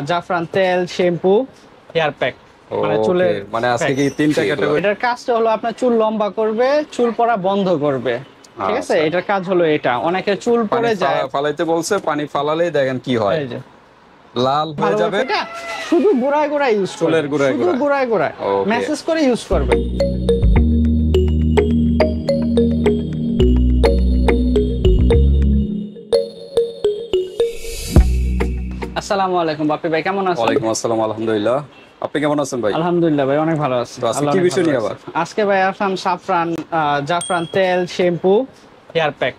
জাফরান তেল, shampoo, hair pack, মানে চুলের মানে আজকে কি তিনটা ক্যাটাগরি। এটার কাজটা হলো আপনার চুল লম্বা করবে, চুল পড়া বন্ধ করবে। ঠিক আছে, এটার কাজ হলো এটা। অনেকে চুল পড়ে যায়, ফালাইতে বলছে, পানি ফালালেই দেখেন কি হয়, এই যে লাল হয়ে যাবে। এটা শুধু গোড়ায় গোড়ায় ইউজ করবে, চুলের গোড়ায় শুধু গোড়ায় গোড়ায় মেসেজ করে ইউজ করবে। আসসালামু আলাইকুম বাপি ভাই, কেমন আছেন? ওয়ালাইকুম আসসালাম, আলহামদুলিল্লাহ। আপনি কেমন আছেন ভাই? আলহামদুলিল্লাহ ভাই, অনেক ভালো আছি। আজকে কি বিষয় নিয়ে আবার? আজকে ভাই আসলাম জাফরান তেল, শ্যাম্পু, হেয়ার প্যাক,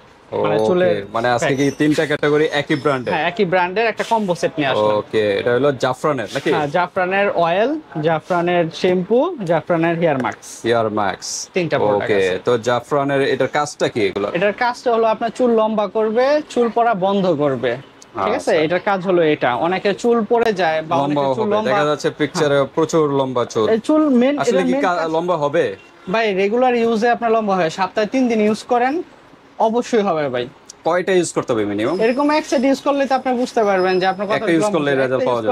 মানে চুলের মানে আজকে কি তিনটা ক্যাটাগরি একই ব্র্যান্ডের? হ্যাঁ, একই ব্র্যান্ডের একটা কম্বো সেট নিয়ে আসলাম। ওকে, এটা হলো জাফরানের নাকি? হ্যাঁ, জাফরানের অয়েল, জাফরানের শ্যাম্পু, জাফরানের হেয়ার মাস্ক। হেয়ার মাস্ক, তিনটা প্রোডাক্ট আছে। ওকে, তো জাফরানের এটার কাজটা কি এগুলো? এটার কাজটা হলো আপনার চুল লম্বা করবে, চুল পড়া বন্ধ করবে। ঠিক আছে, এটার কাজ হলো এটা। অনেকে চুল পড়ে যায় বা অনেকে চুল লম্বা দেখা যাচ্ছে পিকচারে প্রচুর লম্বা চুল। এই চুল মেন, আসলে কি লম্বা হবে ভাই? রেগুলার ইউজে আপনার লম্বা হয়, সপ্তাহে 3 দিন ইউজ করেন অবশ্যই হবে ভাই। কয়টা ইউজ করতে হবে মিনিমাম? এরকম এক সেট ইউজ করলে তো আপনি বুঝতে পারবেন যে আপনার কত ইউজ করলে রেজাল্ট পাওয়া যাবে।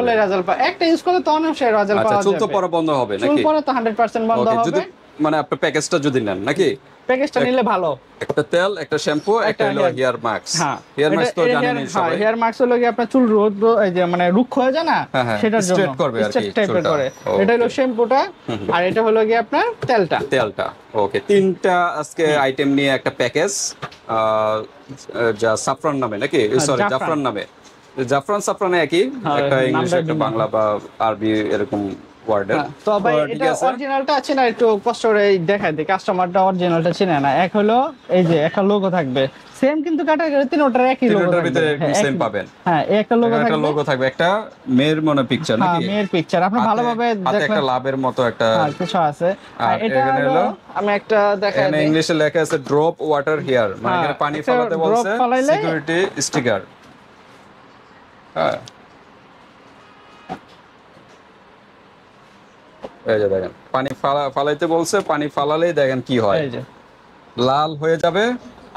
একটা ইউজ করলে তো অনেক রেজাল্ট পাওয়া যাবে। চুল তো পড়া বন্ধ হবে নাকি? চুল পড়া তো 100% বন্ধ হবে। যদি মানে আপনি প্যাকেজটা যদি নেন নাকি? প্যাকেজটা নিলে ভালো। একটা তেল, একটা শ্যাম্পু, একটা হলো হেয়ার মাস্ক। হ্যাঁ, হেয়ার মাস্ক তো জানেনই সবাই। হেয়ার মাস্ক হলো কি আপনার চুল রোদ, এই যে মানে রুক্ষ হয়ে যায় না, সেটার জন্য স্ট্রেট করবে আর কি, টাইপের করে। এটা হলো শ্যাম্পুটা, আর এটা হলো কি আপনার তেলটা। ওকে, তিনটা আজকে আইটেম নিয়ে একটা প্যাকেজ, যা সাফরান নামে নাকি? সরি, জাফরান নামে। সাফরানে একই, একটা ইংলিশ একটা বাংলা বা আরবি এরকম ওয়ার্ডের। তো ভাই এটা অরিজিনালটা আছে না, একটু কষ্ট করে দেখাই দিই, কাস্টমারটা অরিজিনালটা চিনে না। এক হলো এই যে একটা লোগো থাকবে সেম, কিন্তু ক্যাটাগরি তিনটার একই লোগো থাকবে, ভিতরে এরকম সেম পাবেন। হ্যাঁ, একটা লোগো থাকবে, একটা মেয়ের মনে পিকচার নাকি? হ্যাঁ, মেয়ের পিকচার। আপনি ভালোভাবে দেখেন, একটা লাভের মতো একটা কিছু আছে। আর এটা হলো আমি একটা দেখাই দিই, ইংলিশে লেখা আছে ড্রপ ওয়াটার হেয়ার, মানে এখানে পানি ফেলাতে বলছে, সিকিউরিটি স্টিকার। হ্যাঁ, এই যে দেখেন, পানি ফালাইতে বলছে, পানি ফালালেই দেখেন কি হয়, এই যে লাল হয়ে যাবে।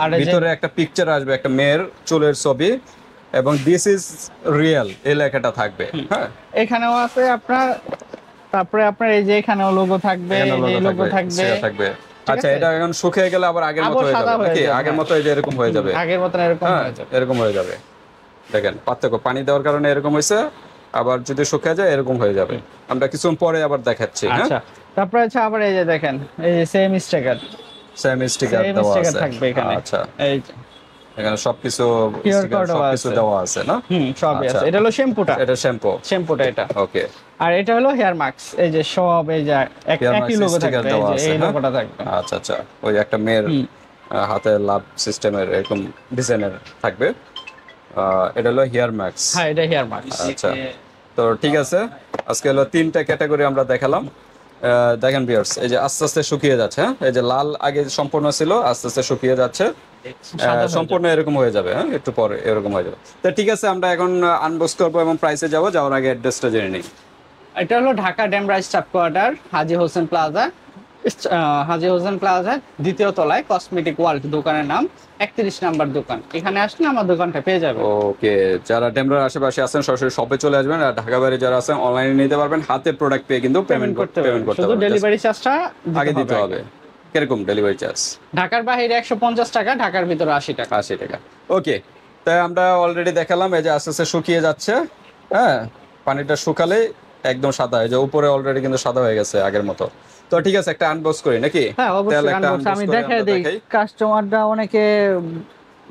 আর ভিতরে একটা পিকচার আসবে, একটা মেয়ের চুলের ছবি, এবং দিস ইজ রিয়েল এই লেখাটা থাকবে। হ্যাঁ, এখানেও আছে আপনার, তারপরে আপনার এই যে এখানেও লোগো থাকবে, এই লোগো থাকবে। আচ্ছা, এটা এখন শুকিয়ে গেলে আবার আগের মতো হয়ে যাবে নাকি? আগের মতো এই যে এরকম হয়ে যাবে, আগের মতো এরকম হয়ে যাবে, এরকম হয়ে যাবে। দেখেন পার্থক্য, পানি দেওয়ার কারণে এরকম হয়েছে, আবার যদি শুকিয়ে যায় এরকম হয়ে যাবে। আমরা কিছুক্ষণ পরে আবার দেখাচ্ছি। আচ্ছা, তারপরে আছে আবার এই যে দেখেন, এই যে সেম স্টিকার দেওয়া আছে থাকবে এখানে। আচ্ছা, এই যে এখানে সবকিছু দেওয়া আছে না? সবই আছে। এটা হলো শ্যাম্পুটা, এটা শ্যাম্পুটা এটা। ওকে, আর এটা হলো হেয়ার মাস্ক। এই যে সব এই যে একই লোগো থাকবে, এই লোগোটা থাকবে। আচ্ছা, ওই একটা মেয়ের হাতে লাভ সিস্টেমের এরকম ডিজাইনের থাকবে। এটা হলো হেয়ার মাস্ক। হ্যাঁ, এটা হেয়ার মাস্ক। আচ্ছা, তো ঠিক আছে, আজকে হলো তিনটা ক্যাটাগরি আমরা দেখালাম। দেখেন ভিউয়ার্স, এই যে আস্তে আস্তে শুকিয়ে যাচ্ছে। এই যে লাল আগে সম্পূর্ণ ছিল, আস্তে আস্তে শুকিয়ে যাচ্ছে, সম্পূর্ণ এরকম হয়ে যাবে। হ্যাঁ, একটু পরে এরকম হয়ে যাবে। তো ঠিক আছে, আমরা এখন আনবক্স করবো এবং প্রাইসে যাবো। যাওয়ার আগে অ্যাড্রেসটা জেনে নিই। এটা হলো ঢাকা ডেমরা স্টাফ কোয়ার্টার, হাজী হোসেন প্লাজা, দ্বিতীয় তলায়, কসমেটিক ওয়ার্ল্ড দোকানের নাম, 31 নাম্বার দোকান। এখানে আসলে আমার দোকানটা পেয়ে যাবে। ওকে, যারা ডেমরার আশেপাশে আছেন সরাসরি শপে চলে আসবেন, আর ঢাকা বাইরে যারা আছেন অনলাইনে নিতে পারবেন। হাতে প্রোডাক্ট পেয়ে কিন্তু পেমেন্ট করতে শুধু হবে, ডেলিভারি চার্জটা আগে দিতে হবে। কিরকম ডেলিভারি চার্জ? ঢাকার বাইরে 150 টাকা, ঢাকার ভিতরে 80 টাকা। ওকে, তাই আমরা অলরেডি দেখালাম। এই যে আস্তে আস্তে শুকিয়ে যাচ্ছে। হ্যাঁ, পানিটা শুকালে একদম সাদা, এই যে উপরে অলরেডি কিন্তু সাদা হয়ে গেছে আগের মতো। তো ঠিক আছে, একটা আনবক্স করি নাকি? হ্যাঁ, অবশ্যই আনবক্স আমি দেখাই দেই। কাস্টমাররা অনেকে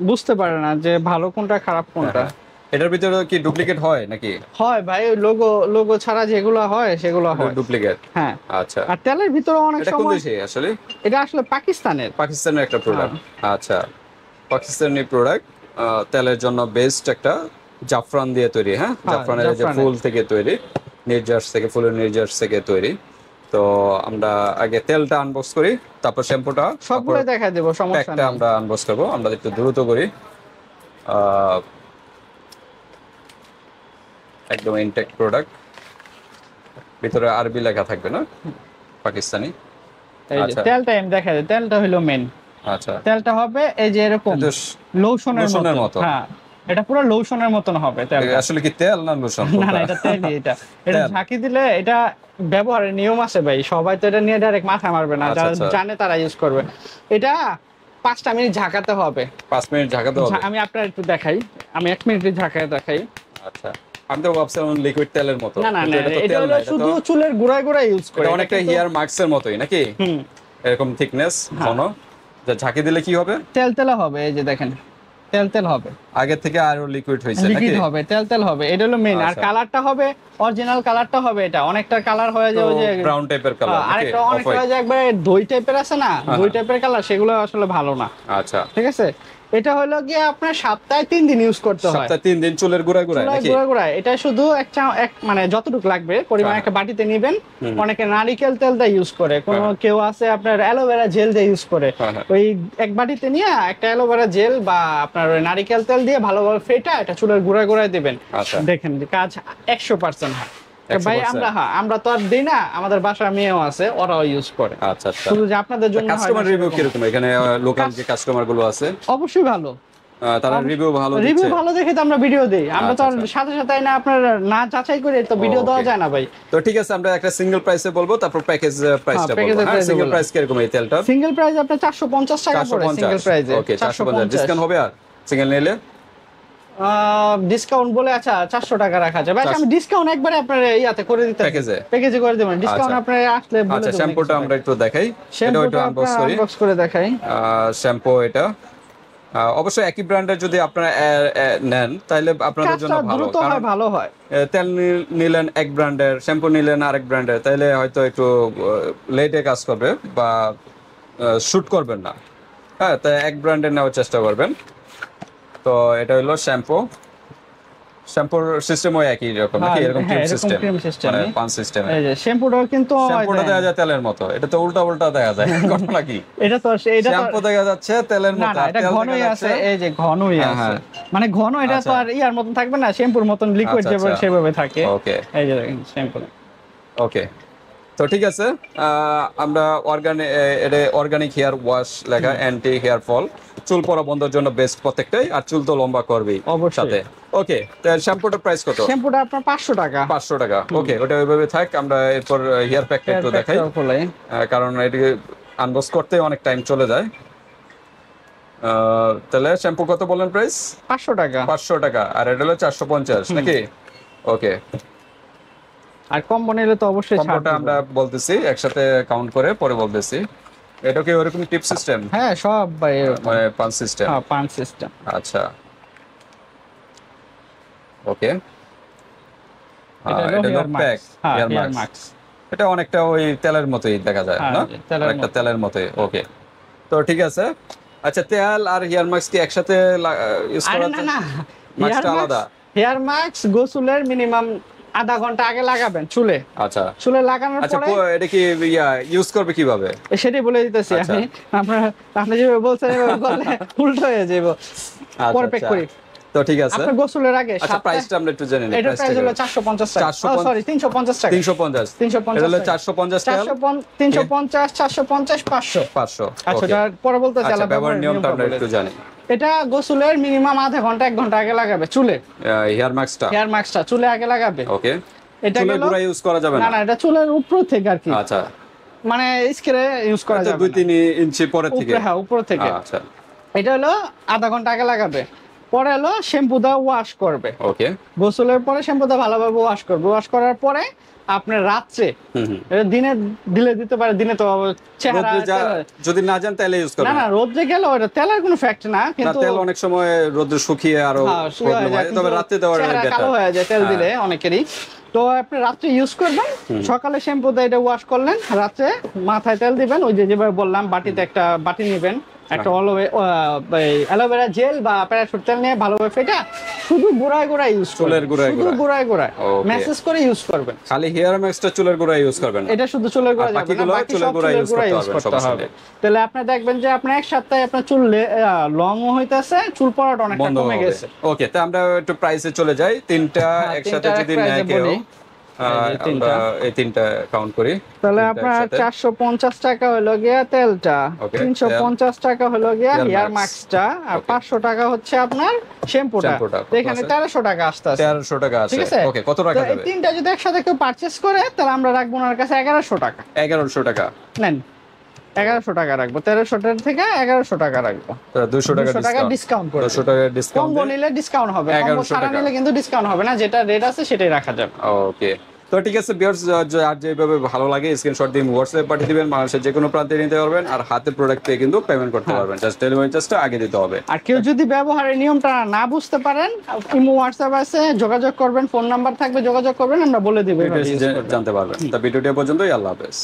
বুঝতে পারে না যে ভালো কোনটা খারাপ কোনটা। এটার ভিতরে কি ডুপ্লিকেট হয় নাকি? হয় ভাই, লোগো ছাড়া যেগুলো হয় সেগুলো হয় ডুপ্লিকেট। হ্যাঁ, আচ্ছা। আর তেলের ভিতরে অনেক সময়, এটা কোন দেশে আসলে? এটা আসলে পাকিস্তানের একটা প্রোডাক্ট। আচ্ছা, পাকিস্তানি প্রোডাক্ট। তেলের জন্য বেস্ট একটা জাফরান দিয়ে তৈরি। হ্যাঁ, জাফরানের যে ফুল থেকে তৈরি, নির্যাস থেকে, ফুলের নির্যাস থেকে তৈরি। তো আমরা আগে তেলটা আনবক্স করি, তারপর শ্যাম্পুটা সবগুলো দেখাই দেব, সমস্যা নেই। আমরা আনবক্স করব। আমরা একটু দ্রুত করি, একদম ইনটেক প্রোডাক্ট। ভিতরে আরবি লেখা থাকবে না, পাকিস্তানি। আচ্ছা, তেলটা আমি দেখাই দিই। তেলটা হলো মেন। আচ্ছা, তেলটা হবে এই যে এরকম লোশনের মতো। হ্যাঁ, এটা পুরো লোশনের মতন হবে তেল। আসলে কি তেল না লোশন? না না, এটা তেলই। এটা ঝাঁকি দিলে এটা ব্যবহারের নিয়ম আছে ভাই, সবাই তো এটা নিয়ে ডাইরেক্ট মাথা মারবে না, যারা জানে তারা ইউজ করবে। এটা 5টা মিনিট ঝাঁকাতে হবে। 5 মিনিট ঝাঁকাতে হবে। আমি আপনার একটু দেখাই, আমি 1 মিনিট ঝাঁকায় দেখাই। আচ্ছা, আমি তো ভাবছিলাম লিকুইড তেলের মতো। না না না, এটা হলো শুধু চুলের গোড়ায় গোড়ায় ইউজ করে। এটা অনেকটা হেয়ার মাস্কের মতোই নাকি? এরকম থিকনেস ঘন, যা ঝাঁকি দিলে কি হবে? তেল তেল হবে। এই যে দেখেন, তেল তেল হবে, আগে থেকে আরো লিকুইড হইছে নাকি? লিকুইড হবে, তেল তেল হবে। এটা হলো মেইন। আর কালারটা হবে অরিজিনাল কালারটা হবে। এটা অনেকটা কালার হয়ে যায় ওই যে ব্রাউন টাইপের কালার নাকি? আরেকটা অনেকটা হয়ে যায় একবারে দই টাইপের আছে না, দই টাইপের কালার, সেগুলো আসলে ভালো না। আচ্ছা, ঠিক আছে। এটা হলো গিয়ে আপনার সপ্তাহে 3 দিন ইউজ করতে হয়। সপ্তাহে 3 দিন চুলের গোড়ায় গোড়ায় নাকি? গোড়ায় গোড়ায়। এটা শুধু এক মানে যতটুকু লাগবে পরিমাণ একটা বাটিতে নেবেন। অনেকে নারিকেল তেল দিয়ে ইউজ করে, কেউ আছে আপনার অ্যালোভেরা জেল দিয়ে ইউজ করে। ওই এক বাটিতে নিয়ে একটা অ্যালোভেরা জেল বা আপনার ওই নারিকেল তেল দিয়ে ভালোভাবে ফেটা এটা চুলের গোড়ায় গোড়ায় দিবেন। দেখেন কাজ 100% হয় ভাই। আমরা তো আর দিই না, আমাদের বাসার মেয়েও আছে, ওরাও ইউজ করে। আচ্ছা আচ্ছা, শুধু যে আপনাদের জন্য। কাস্টমার রিভিউ কিরকম এখানে? লোকাল যে কাস্টমার গুলো আছে অবশ্যই ভালো, তারা রিভিউ ভালো দিচ্ছে। রিভিউ ভালো দেখে তো আমরা ভিডিও দেই। আমরা তো সাথে সাথে না আপনার না যাচাই করে তো ভিডিও দেওয়া যায় না ভাই। তো ঠিক আছে, আমরা একটা সিঙ্গেল প্রাইসে বলবো, তারপর প্যাকেজ প্রাইসটা বলবো। সিঙ্গেল প্রাইস কিরকম এই তেলটা? সিঙ্গেল প্রাইস আপনার 450 টাকা পড়ে সিঙ্গেল প্রাইসে। ওকে, 450। ডিসকাউন্ট হবে আর সিঙ্গেল নিলে? ডিসকাউন্ট বলে আচ্ছা 400 টাকা রাখা যাবে। আচ্ছা, আমি ডিসকাউন্ট একবারে আপনার ইয়াতে করে দিতে, প্যাকেজে করে দেব। ডিসকাউন্ট আপনার আসলে বলে দেব। আচ্ছা, শ্যাম্পুটা আমরা একটু দেখাই, এটা একটু আনবক্স করে দেখাই। শ্যাম্পু এটা অবশ্যই একই ব্র্যান্ডের যদি আপনারা নেন তাহলে আপনাদের জন্য ভালো, কারণ ভালো হয়। তেল নিলেন এক ব্র্যান্ডের, শ্যাম্পু নিলেন আরেক ব্র্যান্ডের, তাইলে হয়তো একটু লেটে কাজ করবে বা শুট করবেন না। হ্যাঁ, তাই এক ব্র্যান্ডের নেওয়ার চেষ্টা করবেন। তো এটা হলো শ্যাম্পুর সিস্টেমও একই রকম নাকি? এরকম ক্রিম সিস্টেম, মানে পান সিস্টেম। এই যে শ্যাম্পুটাও কিন্তু শ্যাম্পুটা দেখা যায় তেলের মতো, এটা তো উল্টা উল্টা দেখা যায়। ঘটনা কি? এটা তো শ্যাম্পু দেখা যাচ্ছে তেলের মতো, না এটা ঘনই আছে। এই যে ঘনই আছে, মানে ঘন। এটা তো আর ইয়ার মতন থাকবে না, শ্যাম্পুর মতন লিকুইড সেভাবে থাকে। ওকে, এই যে দেখেন শ্যাম্পু। ওকে, তো ঠিক আছে। আমরা অর্গানিক হেয়ার ওয়াশ লেখা, অ্যান্টি হেয়ার ফল, চুল পড়া বন্ধের জন্য বেস্ট প্রত্যেকটাই, আর চুল তো লম্বা করবেই সাথে। ওকে, তো শ্যাম্পুটার প্রাইস কত? শ্যাম্পুটা আপনার 500 টাকা। 500 টাকা। ওকে, ওটা ওইভাবে থাক। আমরা এরপর হেয়ার প্যাকটা একটু দেখাই, কারণ এটি আনবক্স করতে অনেক টাইম চলে যায়। তাহলে শ্যাম্পু কত বলেন প্রাইস? 500 টাকা। 500 টাকা, আর এটা হলো 450 নাকি? ওকে, আর কম্বো নিলে তো অবশ্যই ছাড় কম্বোটা আমরা বলতেছি একসাথে কাউন্ট করে পরে বলতেছি। এটা কি ওরকম টিপ সিস্টেম? হ্যাঁ, সব ভাই মানে পাঞ্চ সিস্টেম। হ্যাঁ, পাঞ্চ সিস্টেম। আচ্ছা, ওকে। এটা হলো প্যাক, হেয়ার মাস্ক। এটা অনেকটা ওই তেলের মতোই দেখা যায় না? একটা তেলের মতোই। ওকে, তো ঠিক আছে। আচ্ছা, তেল আর হেয়ার মাস্ক কি একসাথে ইউজ করা যায়? না, মাস্কটা আলাদা। হেয়ার মাস্ক গোসলের মিনিমাম আধা ঘন্টা আগে লাগাবেন চুলে। আচ্ছা, চুলে লাগানোর পরে। আচ্ছা, এটা কি ইউজ করবে কিভাবে? সেটাই বলে দিতেছি আমি। আপনি যেভাবে বলছেন এভাবে করলে উল্টো হয়ে যাবে। পারফেক্ট করি। তো ঠিক আছে, আপনি গোসলের আগে। আচ্ছা, প্রাইসটা আমরা একটু জেনে নিই। এটা প্রাইস হলো 450 টাকা। সরি, 350 টাকা। 350। এটা হলো 450 টাকা। 350, 450, 500। আচ্ছা, এটা পরে বলতে চাই। আচ্ছা, ব্যবহার নিয়মটা আমরা একটু জানি। এটা গোসলের মিনিমাম আধা ঘন্টা 1 ঘন্টা আগে লাগাবে চুলে। হেয়ার মাস্কটা চুলে আগে লাগাবে। ওকে, এটা চুলের গোড়ায় ইউজ করা যাবে না? না, এটা চুলের উপর থেকে আর কি। আচ্ছা, মানে স্ক্রে ইউজ করা যাবে 2-3 ইঞ্চি পরে থেকে। হ্যাঁ, উপর থেকে। আচ্ছা, এটা হলো আধা ঘন্টা আগে লাগাবে। পরে হলো শ্যাম্পু দিয়ে ওয়াশ করবে। ওকে, গোসলের পরে শ্যাম্পু দিয়ে ভালোভাবে ওয়াশ করবে। ওয়াশ করার পরে আপনার রাত্রে, দিনে দিলে দিতে পারে, দিনে তো চেহারা যদি না জান তাহলে ইউজ করবে না। রোদে গেল ওটা তেলের কোনো ফ্যাক্ট না, কিন্তু তেল অনেক সময় রোদে শুকিয়ে আরো প্রবলেম হয়, তবে রাতে দেওয়ার বেটার। কালো হয়ে যায় তেল দিলে অনেকেরই। তো আপনি রাত্রে ইউজ করবেন, সকালে শ্যাম্পু দিয়ে এটা ওয়াশ করলেন, রাত্রে মাথায় তেল দিবেন। ওই যে যেভাবে বললাম, বাটিতে একটা বাটি নেবেন, একটা অ্যালোভেরা জেল বা প্যারাশুট তেল নিয়ে ভালোভাবে ফেটা শুধু গোড়ায় গোড়ায় ইউজ করবেন। চুলের গোড়ায় গোড়ায় মেসেজ করে ইউজ করবেন। খালি হেয়ার মাস্কটা চুলের গোড়ায় ইউজ করবেন। এটা শুধু চুলের গোড়ায় যাবে না, বাকি চুলের গোড়ায় ইউজ করতে হবে। তাহলে আপনি দেখবেন যে আপনার এক সপ্তাহে আপনার চুল লং হইতাছে, চুল পড়াটা অনেকটা কমে গেছে। ওকে, তো আমরা একটু প্রাইসে চলে যাই। তিনটা একসাথে যদি নেয় কেউ, এই তিনটা কাউন্ট করি। তাহলে আপনার 450 টাকা হলো গিয়া তেলটা, 350 টাকা হলো গিয়া হেয়ার মাস্কটা, আর 500 টাকা হচ্ছে আপনার শ্যাম্পুটা। এখানে 1300 টাকা আসছে। 1300 টাকা আছে। ওকে, কত রাখা যাবে? এই তিনটা যদি একসাথে কেউ পারচেজ করে তাহলে আমরা রাখবো ওনার কাছে 1100 টাকা। 1100 টাকা নেন, 1100 টাকা রাখবো। 1300 টাকা থেকে 1100 টাকা রাখবো। 200 টাকা ডিসকাউন্ট করে। 200 টাকা ডিসকাউন্ট। কম্বো নিলে ডিসকাউন্ট হবে, কম্বো ছাড়া নিলে কিন্তু ডিসকাউন্ট হবে না। যেটা রেট আছে সেটাই রাখা যাবে। ওকে, তো ঠিক আছে ভিউয়ার্স, আর যেভাবে ভালো লাগে স্ক্রিনশট দিয়ে হোয়াটসঅ্যাপে পাঠিয়ে দিবেন। বাংলাদেশের যে কোনো প্রান্তে নিতে পারবেন, আর হাতে প্রোডাক্ট পেয়ে কিন্তু পেমেন্ট করতে পারবেন। জাস্ট ডেলিভারি চার্জটা আগে দিতে হবে। আর কেউ যদি ব্যবহারের নিয়মটা না বুঝতে পারেন, ইমো হোয়াটসঅ্যাপ আছে, যোগাযোগ করবেন, ফোন নাম্বার থাকবে, যোগাযোগ করবেন, আমরা বলে দিব, জানতে পারবেন। তা ভিডিওটা পর্যন্তই, আল্লাহ হাফেজ।